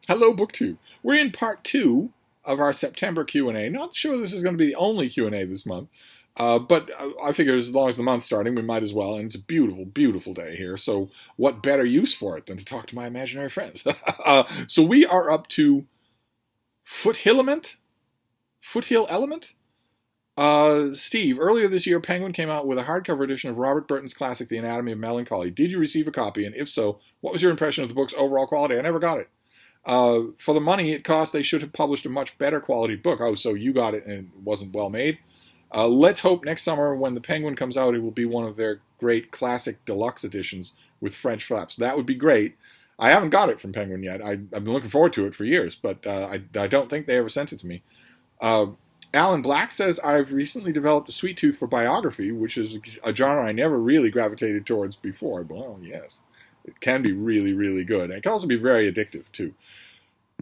Hello, BookTube. We're in part 2 of our September Q&A. Not sure this is going to be the only Q&A this month, but I figure as long as the month's starting, we might as well. And it's a beautiful, beautiful day here. So what better use for it than to talk to my imaginary friends? So we are up to Foothill Element? Foothill Element? Steve, earlier this year, Penguin came out with a hardcover edition of Robert Burton's classic, The Anatomy of Melancholy. Did you receive a copy? And if so, what was your impression of the book's overall quality? I never got it. For the money it cost, they should have published a much better quality book. Oh, so you got it and it wasn't well made? Let's hope next summer when the Penguin comes out, it will be one of their great classic deluxe editions with French flaps. That would be great. I haven't got it from Penguin yet. I've been looking forward to it for years, but I don't think they ever sent it to me. Alan Black says, I've recently developed a sweet tooth for biography, which is a genre I never really gravitated towards before. Well, yes, it can be really, really good. And it can also be very addictive, too.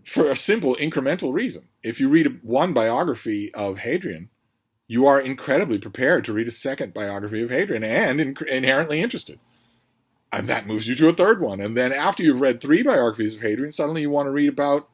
For a simple incremental reason. If you read one biography of Hadrian, you are incredibly prepared to read a second biography of Hadrian and inherently interested. And that moves you to a third one. And then after you've read 3 biographies of Hadrian, suddenly you want to read about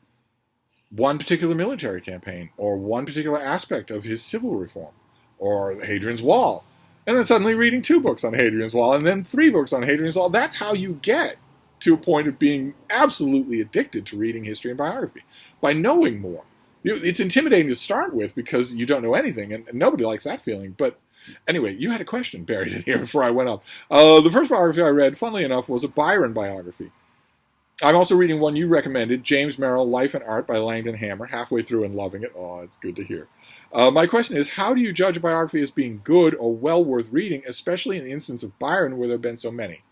one particular military campaign or one particular aspect of his civil reform or Hadrian's Wall. And then suddenly reading 2 books on Hadrian's Wall and then 3 books on Hadrian's Wall. That's how you get to a point of being absolutely addicted to reading history and biography. By knowing more. It's intimidating to start with because you don't know anything, and nobody likes that feeling. But anyway, you had a question buried in here before I went up. The first biography I read, funnily enough, was a Byron biography. I'm also reading one you recommended, James Merrill, Life and Art by Langdon Hammer, halfway through and loving it. Oh, it's good to hear. My question is, how do you judge a biography as being good or well worth reading, especially in the instance of Byron where there have been so many?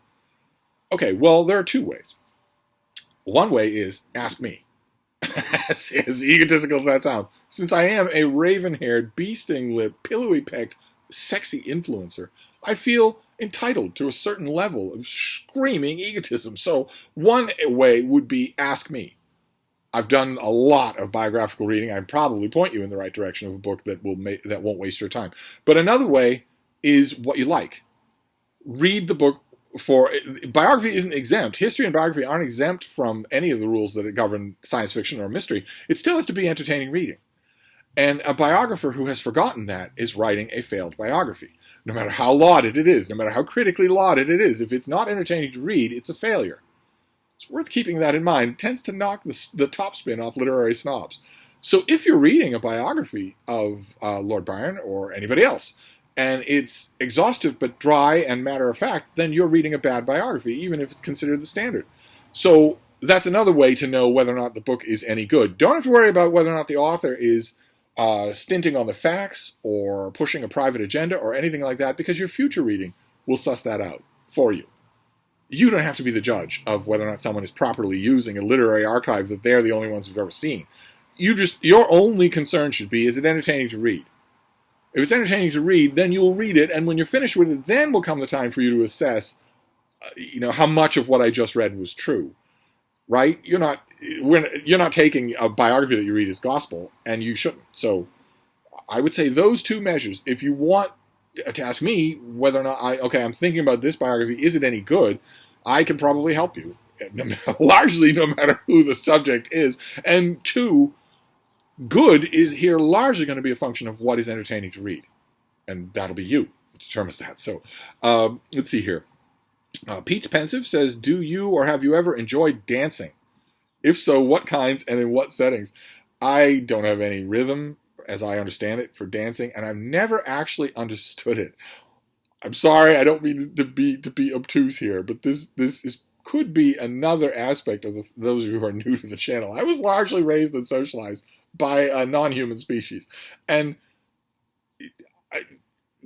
Okay, well, there are 2 ways. One way is, ask me. as egotistical as that sounds. Since I am a raven-haired, bee-sting-lipped, pillowy-pecked, sexy influencer, I feel entitled to a certain level of screaming egotism. So one way would be, ask me. I've done a lot of biographical reading. I'd probably point you in the right direction of a book that won't waste your time. But another way is what you like. Read the book. Biography isn't exempt. History and biography aren't exempt from any of the rules that govern science fiction or mystery. It still has to be entertaining reading. And a biographer who has forgotten that is writing a failed biography. No matter how lauded it is, no matter how critically lauded it is, if it's not entertaining to read, it's a failure. It's worth keeping that in mind. It tends to knock the topspin off literary snobs. So if you're reading a biography of Lord Byron or anybody else, and it's exhaustive but dry and matter-of-fact, then you're reading a bad biography, even if it's considered the standard. So that's another way to know whether or not the book is any good. Don't have to worry about whether or not the author is stinting on the facts or pushing a private agenda or anything like that, because your future reading will suss that out for you. You don't have to be the judge of whether or not someone is properly using a literary archive that they're the only ones who've ever seen. Your only concern should be, is it entertaining to read? If it's entertaining to read, then you'll read it, and when you're finished with it, then will come the time for you to assess, how much of what I just read was true, right? You're not taking a biography that you read as gospel, and you shouldn't. So, I would say those 2 measures. If you want to ask me whether or not I'm thinking about this biography, is it any good? I can probably help you, largely no matter who the subject is. And 2. Good is here largely going to be a function of what is entertaining to read. And that'll be you that determines that. So, let's see here. Pete's Pensive says, do you or have you ever enjoyed dancing? If so, what kinds and in what settings? I don't have any rhythm, as I understand it, for dancing, and I've never actually understood it. I'm sorry, I don't mean to be obtuse here, but this could be another aspect of those of you who are new to the channel. I was largely raised and socialized by a non-human species. And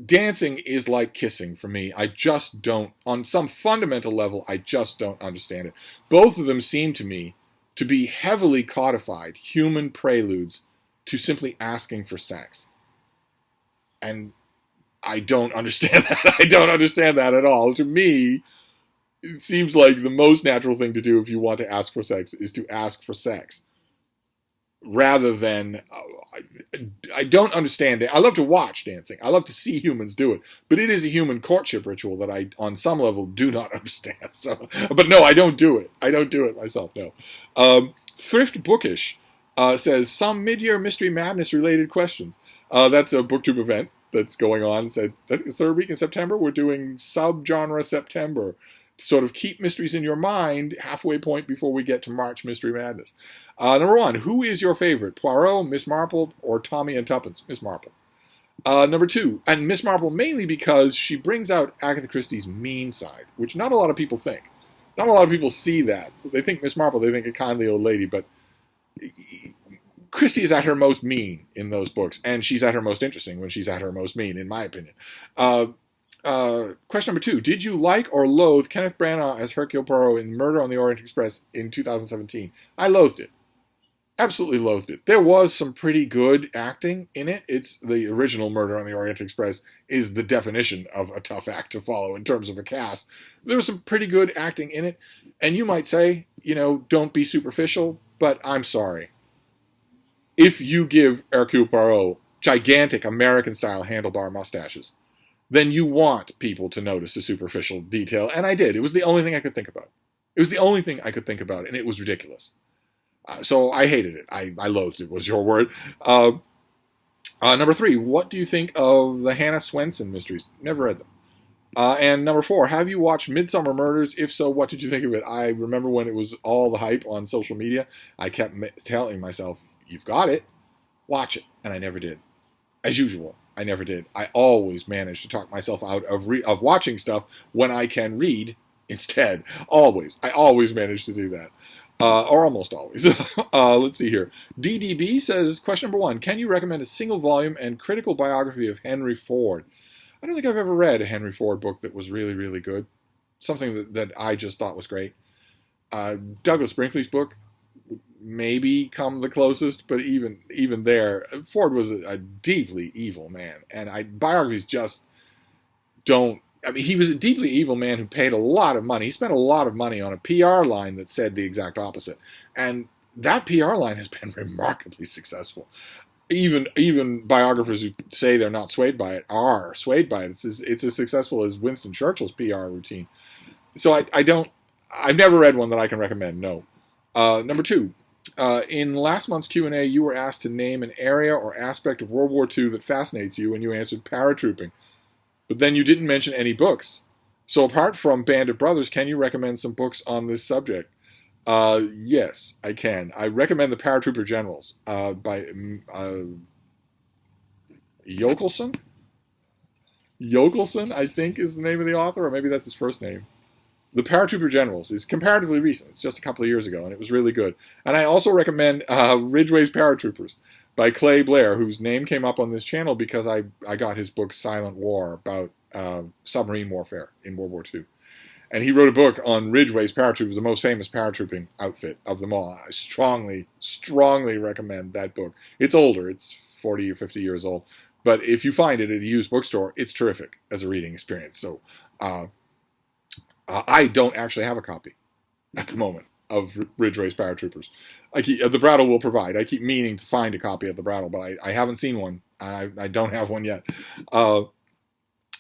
dancing is like kissing for me. I just don't, on some fundamental level, I just don't understand it. Both of them seem to me to be heavily codified human preludes to simply asking for sex. And I don't understand that. I don't understand that at all. To me, it seems like the most natural thing to do if you want to ask for sex is to ask for sex. Rather than, I don't understand it. I love to watch dancing. I love to see humans do it. But it is a human courtship ritual that I, on some level, do not understand. So, but no, I don't do it. I don't do it myself, no. Thrift Bookish says some mid-year mystery madness related questions. That's a booktube event that's going on. It's I think the third week in September. We're doing subgenre September to sort of keep mysteries in your mind halfway point before we get to March Mystery Madness. Number one, who is your favorite? Poirot, Miss Marple, or Tommy and Tuppence? Miss Marple. Number two, and Miss Marple mainly because she brings out Agatha Christie's mean side, which not a lot of people think. Not a lot of people see that. They think Miss Marple, they think a kindly old lady, but Christie is at her most mean in those books, and she's at her most interesting when she's at her most mean, in my opinion. Question number two, did you like or loathe Kenneth Branagh as Hercule Poirot in Murder on the Orient Express in 2017? I loathed it. Absolutely loathed it. There was some pretty good acting in it. It's the original Murder on the Orient Express is the definition of a tough act to follow in terms of a cast. There was some pretty good acting in it. And you might say, don't be superficial, but I'm sorry. If you give Hercule Poirot gigantic American-style handlebar mustaches, then you want people to notice the superficial detail. And I did. It was the only thing I could think about. It was the only thing I could think about, and it was ridiculous. So I hated it. I loathed it, was your word. Number three, what do you think of the Hannah Swenson mysteries? Never read them. And number four, have you watched Midsommar Murders? If so, what did you think of it? I remember when it was all the hype on social media, I kept telling myself, you've got it, watch it. And I never did. As usual, I never did. I always manage to talk myself out of watching stuff when I can read instead. Always. I always manage to do that. Or almost always. Let's see here. DDB says, question number one, can you recommend a single volume and critical biography of Henry Ford? I don't think I've ever read a Henry Ford book that was really, really good. Something that I just thought was great. Douglas Brinkley's book maybe come the closest, but even there, Ford was a deeply evil man. And biographies just don't. I mean, he was a deeply evil man who paid a lot of money. He spent a lot of money on a PR line that said the exact opposite. And that PR line has been remarkably successful. Even biographers who say they're not swayed by it are swayed by it. It's as successful as Winston Churchill's PR routine. So I've never read one that I can recommend, no. Number two, in last month's Q&A, you were asked to name an area or aspect of World War II that fascinates you, and you answered paratrooping. But then you didn't mention any books. So apart from Band of Brothers, can you recommend some books on this subject? Yes, I can. I recommend The Paratrooper Generals by Yokelson? Yokelson, I think, is the name of the author, or maybe that's his first name. The Paratrooper Generals is comparatively recent. It's just a couple of years ago, and it was really good. And I also recommend Ridgway's Paratroopers by Clay Blair, whose name came up on this channel because I got his book Silent War about submarine warfare in World War II. And he wrote a book on Ridgway's Paratroopers, the most famous paratrooping outfit of them all. I strongly, strongly recommend that book. It's older. It's 40 or 50 years old. But if you find it at a used bookstore, it's terrific as a reading experience. So I don't actually have a copy at the moment of Ridgway's Paratroopers. The Brattle will provide. I keep meaning to find a copy of the Brattle, but I haven't seen one, and I don't have one yet.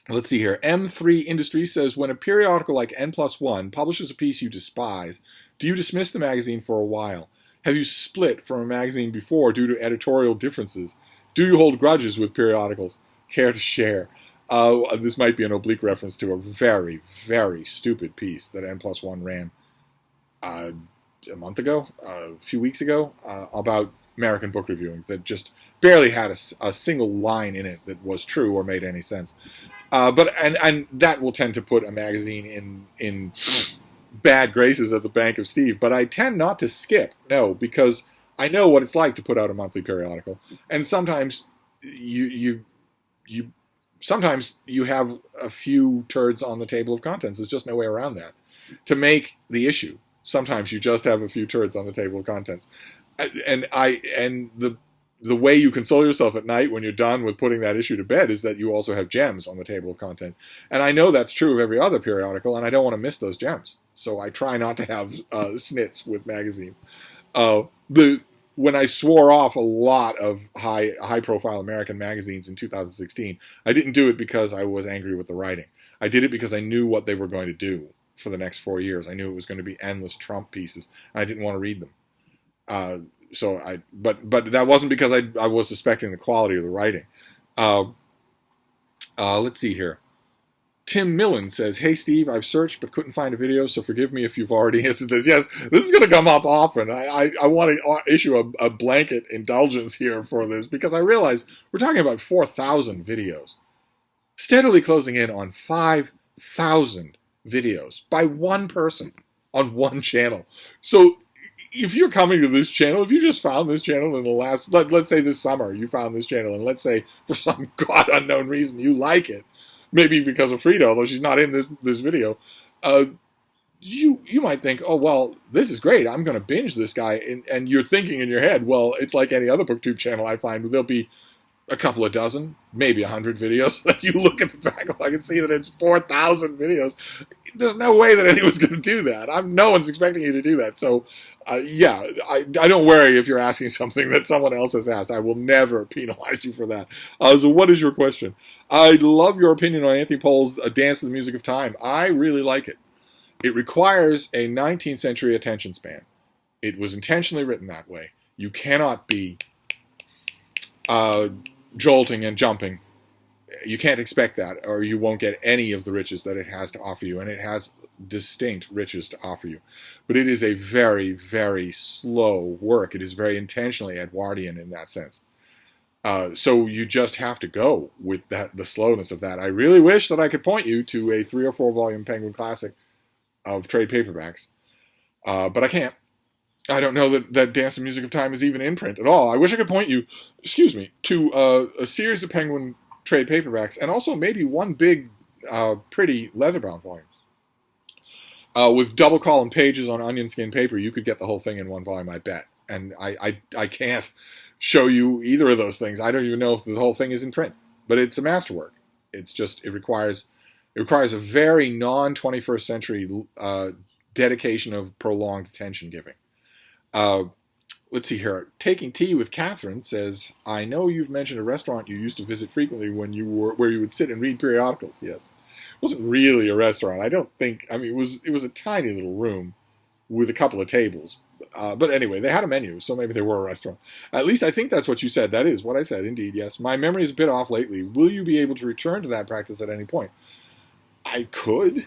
Let's see here. M3 Industries says, when a periodical like N+1 publishes a piece you despise, do you dismiss the magazine for a while? Have you split from a magazine before due to editorial differences? Do you hold grudges with periodicals? Care to share? This might be an oblique reference to a very, very stupid piece that N+1 ran a month ago, a few weeks ago, about American book reviewing that just barely had a single line in it that was true or made any sense. But that will tend to put a magazine in bad graces at the Bank of Steve. But I tend not to skip, no, because I know what it's like to put out a monthly periodical, and sometimes you have a few turds on the table of contents. There's just no way around that. To make the issue, sometimes you just have a few turds on the table of contents. And the way you console yourself at night when you're done with putting that issue to bed is that you also have gems on the table of content. And I know that's true of every other periodical, and I don't want to miss those gems. So I try not to have snits with magazines. When I swore off a lot of high-profile American magazines in 2016, I didn't do it because I was angry with the writing. I did it because I knew what they were going to do for the next 4 years. I knew it was going to be endless Trump pieces, and I didn't want to read them. But that wasn't because I was suspecting the quality of the writing. Let's see here. Tim Millen says, "Hey Steve, I've searched but couldn't find a video, so forgive me if you've already answered this." Yes, this is going to come up often. I want to issue a blanket indulgence here for this because I realize we're talking about 4,000 videos, steadily closing in on 5,000 videos by one person on one channel. So if you're coming to this channel, if you just found this channel in the last, let's say this summer, you found this channel, and let's say for some god unknown reason you like it, maybe because of Frida, although she's not in this video, you might think, oh, well, this is great. I'm going to binge this guy. And you're thinking in your head, well, it's like any other BookTube channel I find. There'll be a couple of dozen, maybe 100 videos that you look at the backlog and see that it's 4,000 videos. There's no way that anyone's going to do that. No one's expecting you to do that. So, yeah, I don't worry if you're asking something that someone else has asked. I will never penalize you for that. So what is your question? I love your opinion on Anthony Pohl's Dance to the Music of Time. I really like it. It requires a 19th century attention span. It was intentionally written that way. You cannot be jolting and jumping. You can't expect that, or you won't get any of the riches that it has to offer you, and it has distinct riches to offer you. But it is a very, very slow work. It is very intentionally Edwardian in that sense. So you just have to go with the slowness of that. I really wish that I could point you to a 3 or 4 volume Penguin Classic of trade paperbacks, but I can't. I don't know that Dance to the Music of Time is even in print at all. I wish I could point you, to a series of Penguin trade paperbacks, and also maybe one big, pretty leather-bound volume. With double column pages on onion skin paper, you could get the whole thing in one volume, I bet. And I can't show you either of those things. I don't even know if the whole thing is in print, but it's a masterwork. It's just, it requires a very non-21st century dedication of prolonged attention giving. Let's see here. Taking Tea with Katherine says, "I know you've mentioned a restaurant you used to visit frequently where you would sit and read periodicals." Yes. It wasn't really a restaurant. I don't think, I mean, it was a tiny little room with a couple of tables. But anyway, they had a menu, so maybe they were a restaurant. At least I think that's what you said. That is what I said, indeed, yes. My memory is a bit off lately. Will you be able to return to that practice at any point? I could.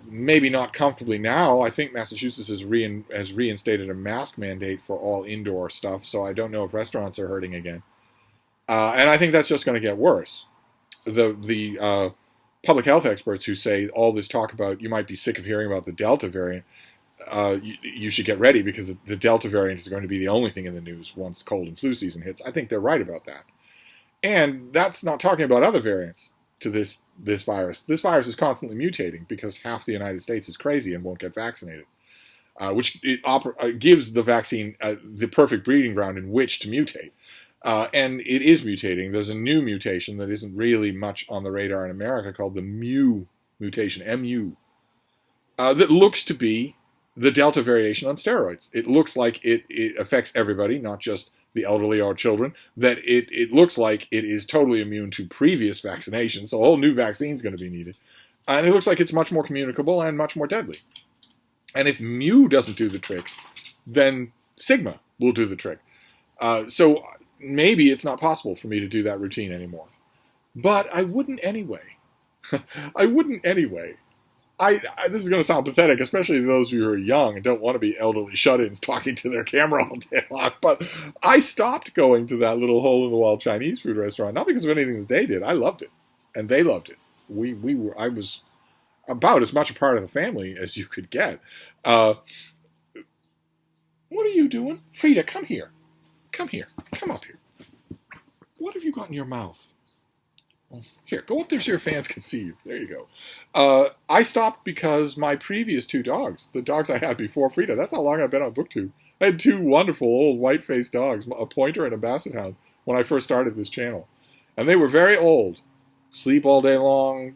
Maybe not comfortably now. I think Massachusetts has reinstated a mask mandate for all indoor stuff, so I don't know if restaurants are hurting again. And I think that's just going to get worse. The public health experts who say all this talk about, you might be sick of hearing about the Delta variant, you should get ready because the Delta variant is going to be the only thing in the news once cold and flu season hits. I think they're right about that. And that's not talking about other variants to this virus. This virus is constantly mutating because half the United States is crazy and won't get vaccinated, which gives the vaccine the perfect breeding ground in which to mutate. And it is mutating. There's a new mutation that isn't really much on the radar in America called the Mu mutation, MU, that looks to be the Delta variation on steroids. It looks like it affects everybody, not just the elderly or children, that it looks like it is totally immune to previous vaccinations, so a whole new vaccine is going to be needed. And it looks like it's much more communicable and much more deadly. And if Mu doesn't do the trick, then Sigma will do the trick. So maybe it's not possible for me to do that routine anymore. But I wouldn't anyway. I wouldn't anyway. This is going to sound pathetic, especially to those of you who are young and don't want to be elderly shut-ins talking to their camera all day long, but I stopped going to that little hole-in-the-wall Chinese food restaurant, not because of anything that they did. I loved it, and they loved it. I was about as much a part of the family as you could get. What are you doing? Frida, come here. Come here. Come up here. What have you got in your mouth? Here, go up there so your fans can see you. There you go. I stopped because my previous 2 dogs, the dogs I had before Frida, that's how long I've been on BookTube. I had 2 wonderful old white-faced dogs, a pointer and a basset hound, when I first started this channel. And they were very old. Sleep all day long,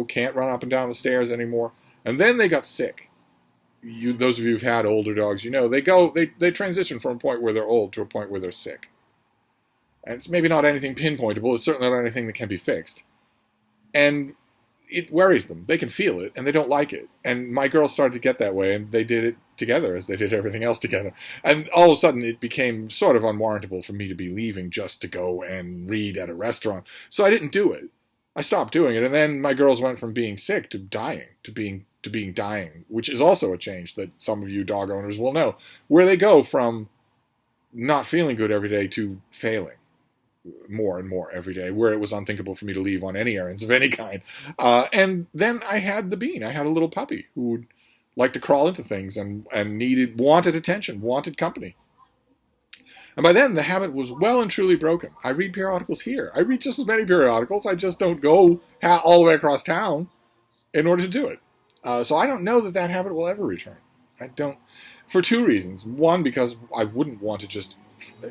can't run up and down the stairs anymore. And then they got sick. Those of you who've had older dogs, they transition from a point where they're old to a point where they're sick. And it's maybe not anything pinpointable. It's certainly not anything that can be fixed. And it worries them. They can feel it, and they don't like it. And my girls started to get that way, and they did it together as they did everything else together. And all of a sudden it became sort of unwarrantable for me to be leaving just to go and read at a restaurant. So I didn't do it. I stopped doing it. And then my girls went from being sick to dying, to being dying, which is also a change that some of you dog owners will know, where they go from not feeling good every day to failing more and more every day, where it was unthinkable for me to leave on any errands of any kind. And then I had the bean. I had a little puppy who would like to crawl into things and wanted attention, wanted company. And by then, the habit was well and truly broken. I read periodicals here. I read just as many periodicals. I just don't go all the way across town in order to do it. So I don't know that that habit will ever return. I don't, for two reasons. One, because I wouldn't want to just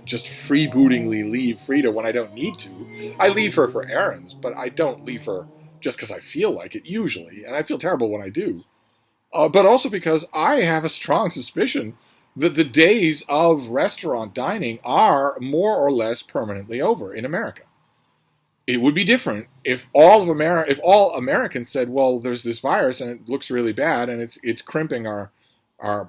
freebootingly leave Frida when I don't need to. I leave her for errands, but I don't leave her just because I feel like it usually, and I feel terrible when I do. But also because I have a strong suspicion that the days of restaurant dining are more or less permanently over in America. It would be different if all Americans said, well, there's this virus and it looks really bad and it's crimping our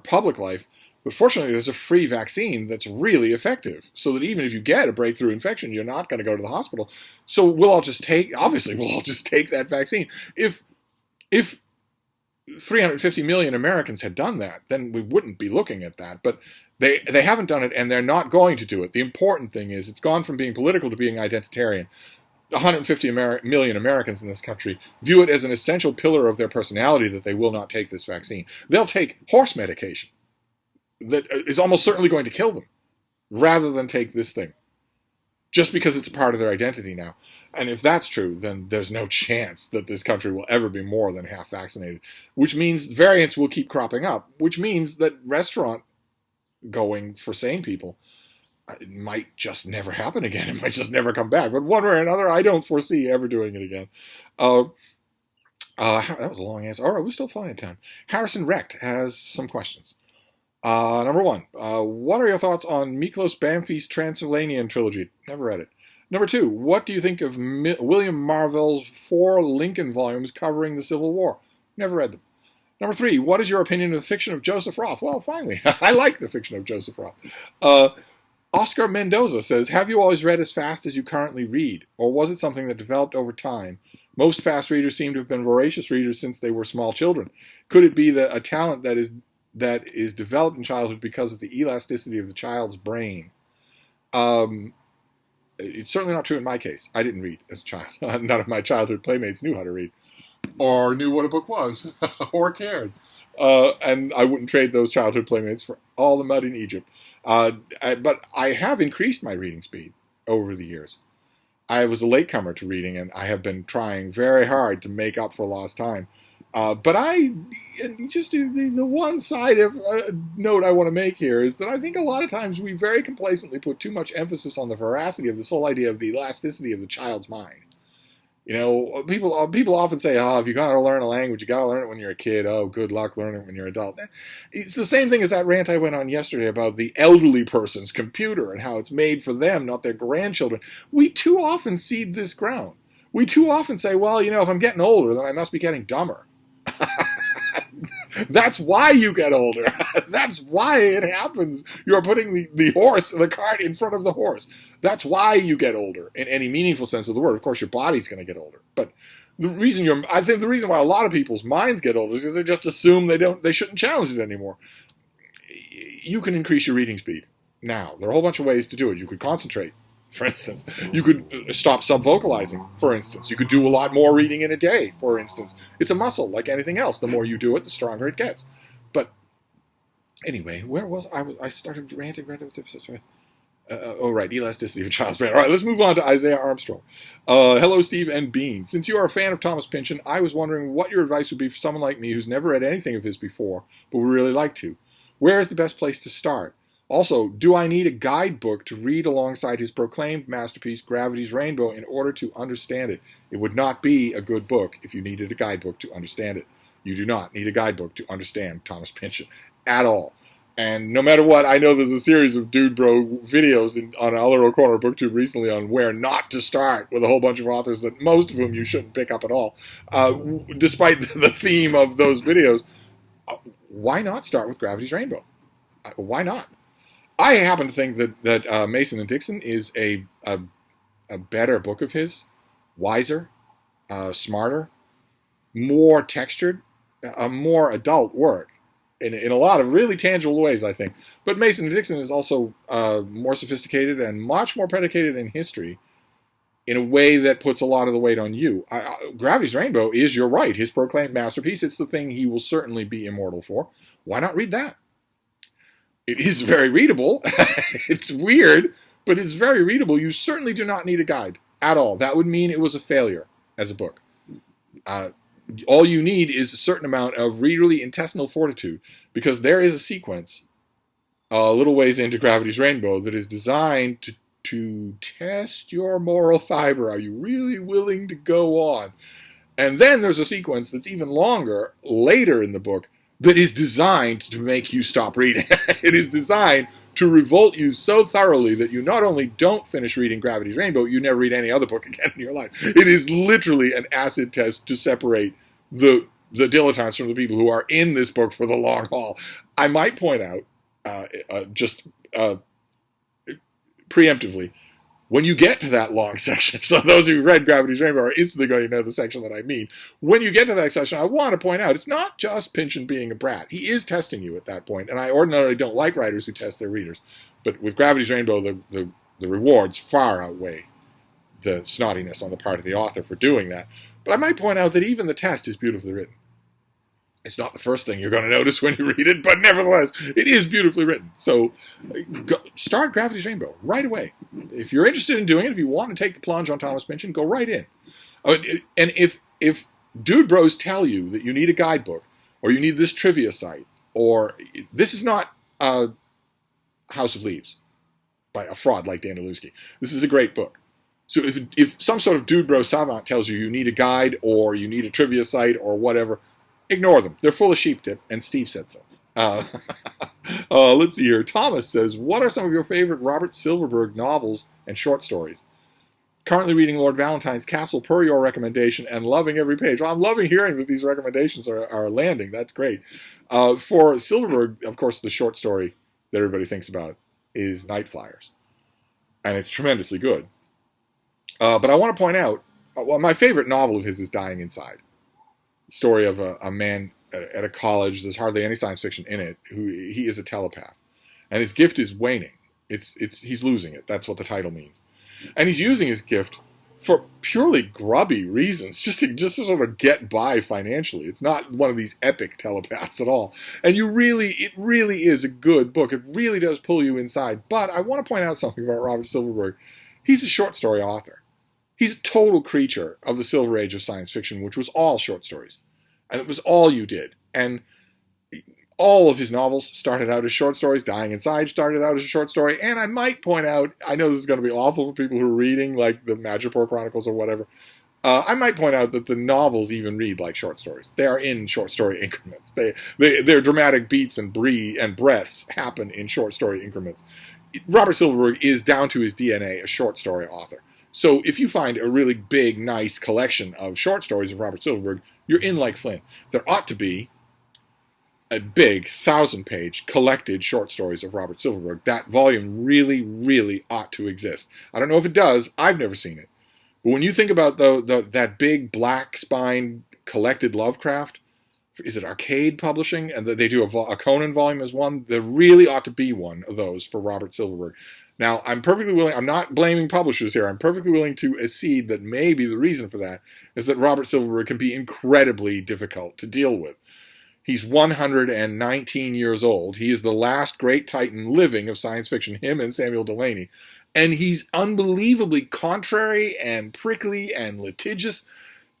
public life. But fortunately, there's a free vaccine that's really effective, so that even if you get a breakthrough infection, you're not going to go to the hospital. So we'll all just take that vaccine. If 350 million Americans had done that, then we wouldn't be looking at that. But they haven't done it, and they're not going to do it. The important thing is it's gone from being political to being identitarian. 150 million Americans in this country view it as an essential pillar of their personality that they will not take this vaccine. They'll take horse medication that is almost certainly going to kill them rather than take this thing, just because it's a part of their identity now. And if that's true, then there's no chance that this country will ever be more than half vaccinated, which means variants will keep cropping up, which means that restaurant going for sane people, it might just never happen again. It might just never come back. But one way or another, I don't foresee ever doing it again. That was a long answer. All right, we're still fine in time. Harrison Recht has some questions. Number one, what are your thoughts on Miklos Bamfy's Transylvanian trilogy? Never read it. Number two, what do you think of William Marvell's 4 Lincoln volumes covering the Civil War? Never read them. Number three, what is your opinion of the fiction of Joseph Roth? Well, finally, I like the fiction of Joseph Roth. Oscar Mendoza says, have you always read as fast as you currently read? Or was it something that developed over time? Most fast readers seem to have been voracious readers since they were small children. Could it be a talent that is developed in childhood because of the elasticity of the child's brain? It's certainly not true in my case. I didn't read as a child. None of my childhood playmates knew how to read, or knew what a book was, or cared. And I wouldn't trade those childhood playmates for all the mud in Egypt. But I have increased my reading speed over the years. I was a latecomer to reading, and I have been trying very hard to make up for lost time. But just the one side of note I want to make here is that I think a lot of times we very complacently put too much emphasis on the veracity of this whole idea of the elasticity of the child's mind. You know, people often say, oh, if you're going to learn a language, you got to learn it when you're a kid. Oh, good luck learning it when you're an adult. It's the same thing as that rant I went on yesterday about the elderly person's computer and how it's made for them, not their grandchildren. We too often cede this ground. We too often say, well, you know, if I'm getting older, then I must be getting dumber. That's why you get older. That's why it happens. You're putting the cart in front of the horse. That's why you get older in any meaningful sense of the word. Of course, your body's going to get older. But I think the reason why a lot of people's minds get older is because they just assume they shouldn't challenge it anymore. You can increase your reading speed now. There are a whole bunch of ways to do it. You could concentrate, for instance. You could stop subvocalizing, for instance. You could do a lot more reading in a day, for instance. It's a muscle like anything else. The more you do it, the stronger it gets. But anyway, where was I? I started ranting. Right, elasticity of a child's brain. All right, let's move on to Isaiah Armstrong. Hello, Steve and Bean. Since you are a fan of Thomas Pynchon, I was wondering what your advice would be for someone like me who's never read anything of his before, but would really like to. Where is the best place to start? Also, do I need a guidebook to read alongside his proclaimed masterpiece, Gravity's Rainbow, in order to understand it? It would not be a good book if you needed a guidebook to understand it. You do not need a guidebook to understand Thomas Pynchon at all. And no matter what, I know there's a series of Dude Bro videos on Other Corner BookTube recently on where not to start with a whole bunch of authors that most of whom you shouldn't pick up at all. Despite the theme of those videos, why not start with Gravity's Rainbow? Why not? I happen to think that Mason and Dixon is a better book of his, wiser, smarter, more textured, a more adult work in a lot of really tangible ways, I think. But Mason and Dixon is also more sophisticated and much more predicated in history in a way that puts a lot of the weight on you. Gravity's Rainbow is, you're right, his proclaimed masterpiece. It's the thing he will certainly be immortal for. Why not read that? It is very readable. It's weird, but it's very readable. You certainly do not need a guide at all. That would mean it was a failure as a book. All you need is a certain amount of readerly intestinal fortitude, because there is a sequence a little ways into Gravity's Rainbow that is designed to test your moral fiber. Are you really willing to go on? And then there's a sequence that's even longer later in the book that is designed to make you stop reading. It is designed to revolt you so thoroughly that you not only don't finish reading Gravity's Rainbow, you never read any other book again in your life. It is literally an acid test to separate the dilettantes from the people who are in this book for the long haul. I might point out, preemptively, when you get to that long section, so those who read Gravity's Rainbow are instantly going to know the section that I mean. When you get to that section, I want to point out, it's not just Pynchon being a brat. He is testing you at that point, and I ordinarily don't like writers who test their readers. But with Gravity's Rainbow, the rewards far outweigh the snottiness on the part of the author for doing that. But I might point out that even the test is beautifully written. It's not the first thing you're going to notice when you read it, but nevertheless, it is beautifully written. So start Gravity's Rainbow right away. If you're interested in doing it, if you want to take the plunge on Thomas Pynchon, go right in. And if dude bros tell you that you need a guidebook, or you need this trivia site, or this is not House of Leaves by a fraud like Dan Delusky. This is a great book. So if some sort of dude bro savant tells you need a guide, or you need a trivia site, or whatever, ignore them. They're full of sheep dip, and Steve said so. Let's see here. Thomas says, what are some of your favorite Robert Silverberg novels and short stories? Currently reading Lord Valentine's Castle per your recommendation and loving every page. Well, I'm loving hearing that these recommendations are landing. That's great. For Silverberg, of course, the short story that everybody thinks about is Night Flyers. And it's tremendously good. But I want to point out, my favorite novel of his is Dying Inside. Story of a man at a college. There's hardly any science fiction in it. He is a telepath, and his gift is waning. He's losing it. That's what the title means, and he's using his gift for purely grubby reasons, just to sort of get by financially. It's not one of these epic telepaths at all. And it really is a good book. It really does pull you inside. But I want to point out something about Robert Silverberg. He's a short story author. He's a total creature of the Silver Age of science fiction, which was all short stories. And it was all you did. And all of his novels started out as short stories. Dying Inside started out as a short story. And I might point out, I know this is going to be awful for people who are reading, like the Madripoor Chronicles or whatever. I might point out that the novels even read like short stories. They are in short story increments. Their dramatic beats and breaths happen in short story increments. Robert Silverberg is, down to his DNA, a short story author. So if you find a really big, nice collection of short stories of Robert Silverberg, you're in like Flynn. There ought to be a big 1,000-page collected short stories of Robert Silverberg. That volume really, really ought to exist. I don't know if it does. I've never seen it. But when you think about that big black-spined collected Lovecraft, is it Arcade Publishing? And they do a Conan volume as one. There really ought to be one of those for Robert Silverberg. Now, I'm perfectly willing, I'm not blaming publishers here, I'm perfectly willing to accede that maybe the reason for that is that Robert Silverberg can be incredibly difficult to deal with. He's 119 years old. He is the last great titan living of science fiction, him and Samuel Delany. And he's unbelievably contrary and prickly and litigious.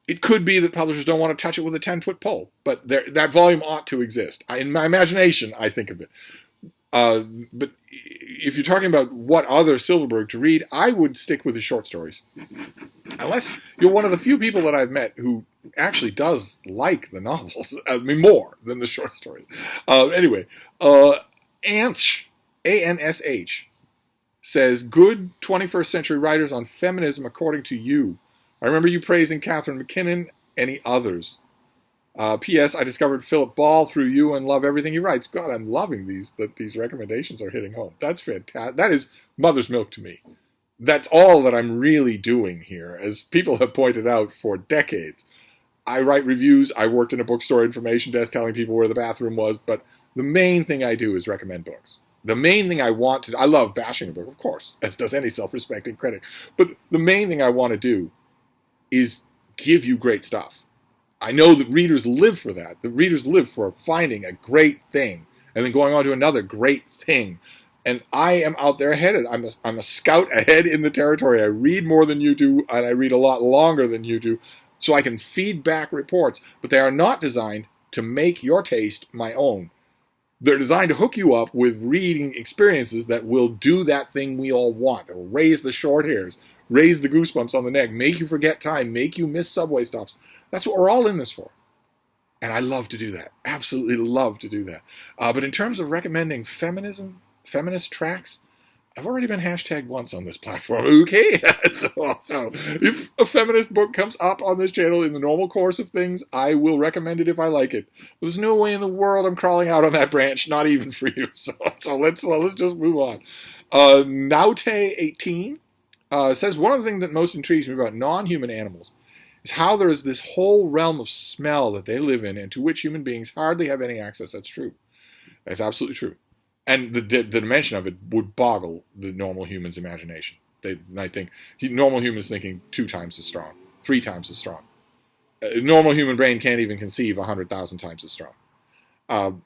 It could be that publishers don't want to touch it with a 10-foot pole, but that volume ought to exist. In my imagination, I think of it. But if you're talking about what other Silverberg to read, I would stick with his short stories. Unless you're one of the few people that I've met who actually does like the novels. I mean, more than the short stories. Anyway, Ansh, A-N-S-H, says, good 21st century writers on feminism according to you. I remember you praising Katherine McKinnon. Any others? P.S. I discovered Philip Ball through you and love everything he writes. God, I'm loving that these recommendations are hitting home. That's fantastic. That is mother's milk to me. That's all that I'm really doing here. As people have pointed out for decades, I write reviews. I worked in a bookstore information desk telling people where the bathroom was, but the main thing I do is recommend books. The main thing I want to... I love bashing a book, of course, as does any self-respecting critic. But the main thing I want to do is give you great stuff. I know that readers live for that. The readers live for finding a great thing and then going on to another great thing. And I am out there ahead. I'm a scout ahead in the territory. I read more than you do, and I read a lot longer than you do, so I can feed back reports. But they are not designed to make your taste my own. They're designed to hook you up with reading experiences that will do that thing we all want. That will raise the short hairs, raise the goosebumps on the neck, make you forget time, make you miss subway stops. That's what we're all in this for. And I love to do that. Absolutely love to do that. But in terms of recommending feminist tracks, I've already been hashtagged once on this platform. Okay? so if a feminist book comes up on this channel in the normal course of things, I will recommend it if I like it. But there's no way in the world I'm crawling out on that branch, not even for you. So let's just move on. Naote18 says, one of the things that most intrigues me about non-human animals is how there is this whole realm of smell that they live in and to which human beings hardly have any access. That's true. That's absolutely true. And the dimension of it would boggle the normal human's imagination. I think normal humans thinking 2 times as strong, 3 times as strong. A normal human brain can't even conceive 100,000 times as strong.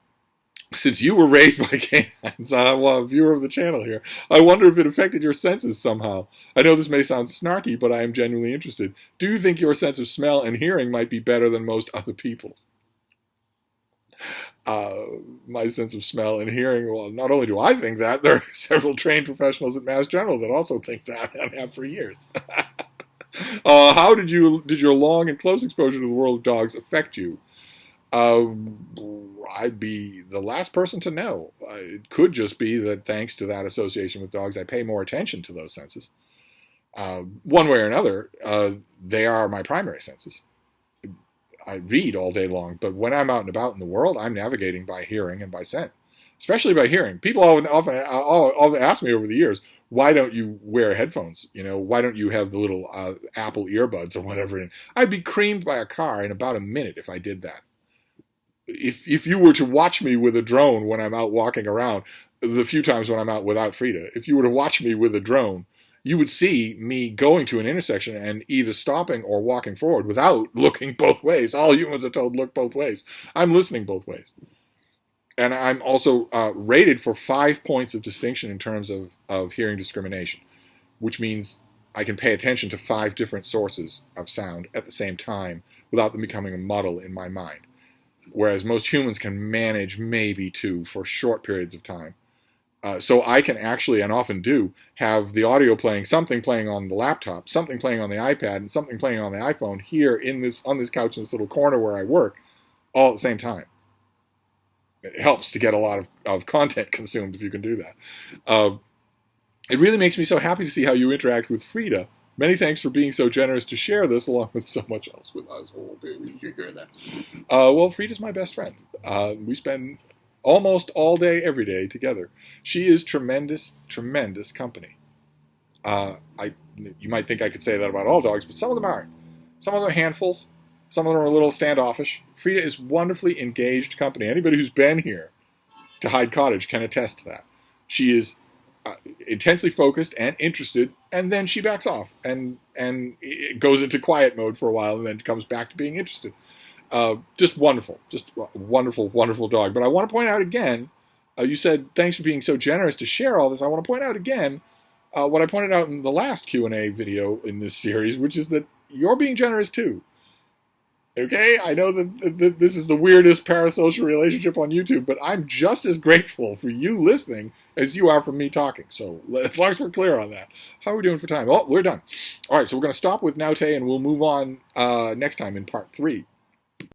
Since you were raised by canines, a viewer of the channel here, I wonder if it affected your senses somehow. I know this may sound snarky, but I am genuinely interested. Do you think your sense of smell and hearing might be better than most other people's? My sense of smell and hearing, well, not only do I think that, there are several trained professionals at Mass General that also think that and have for years. How did your long and close exposure to the world of dogs affect you? I'd be the last person to know. It could just be that thanks to that association with dogs, I pay more attention to those senses. One way or another, they are my primary senses. I read all day long, but when I'm out and about in the world, I'm navigating by hearing and by scent, especially by hearing. People often ask me over the years, why don't you wear headphones? Why don't you have the little Apple earbuds or whatever? And I'd be creamed by a car in about a minute if I did that. If you were to watch me with a drone when I'm out walking around, the few times when I'm out without Frida, if you were to watch me with a drone, you would see me going to an intersection and either stopping or walking forward without looking both ways. All humans are told look both ways. I'm listening both ways. And I'm also rated for 5 points of distinction in terms of hearing discrimination, which means I can pay attention to 5 different sources of sound at the same time without them becoming a muddle in my mind. Whereas most humans can manage maybe 2 for short periods of time. So I can actually, and often do, have the audio playing, something playing on the laptop, something playing on the iPad, and something playing on the iPhone here on this couch in this little corner where I work, all at the same time. It helps to get a lot of content consumed if you can do that. It really makes me so happy to see how you interact with Frida. Many thanks for being so generous to share this along with so much else with us. Oh, baby, you hear that? Well, Frida's my best friend. We spend almost all day, every day together. She is tremendous, tremendous company. You might think I could say that about all dogs, but some of them aren't. Some of them are handfuls. Some of them are a little standoffish. Frida is wonderfully engaged company. Anybody who's been here to Hyde Cottage can attest to that. She is intensely focused and interested, and then she backs off and it goes into quiet mode for a while and then comes back to being interested. Just wonderful. Just wonderful, wonderful dog. But I want to point out again, you said, thanks for being so generous to share all this. I want to point out again what I pointed out in the last Q&A video in this series, which is that you're being generous too. Okay? I know that this is the weirdest parasocial relationship on YouTube, but I'm just as grateful for you listening as you are for me talking. So as long as we're clear on that. How are we doing for time? Oh, we're done. All right, so we're going to stop with Naote, and we'll move on next time in part 3.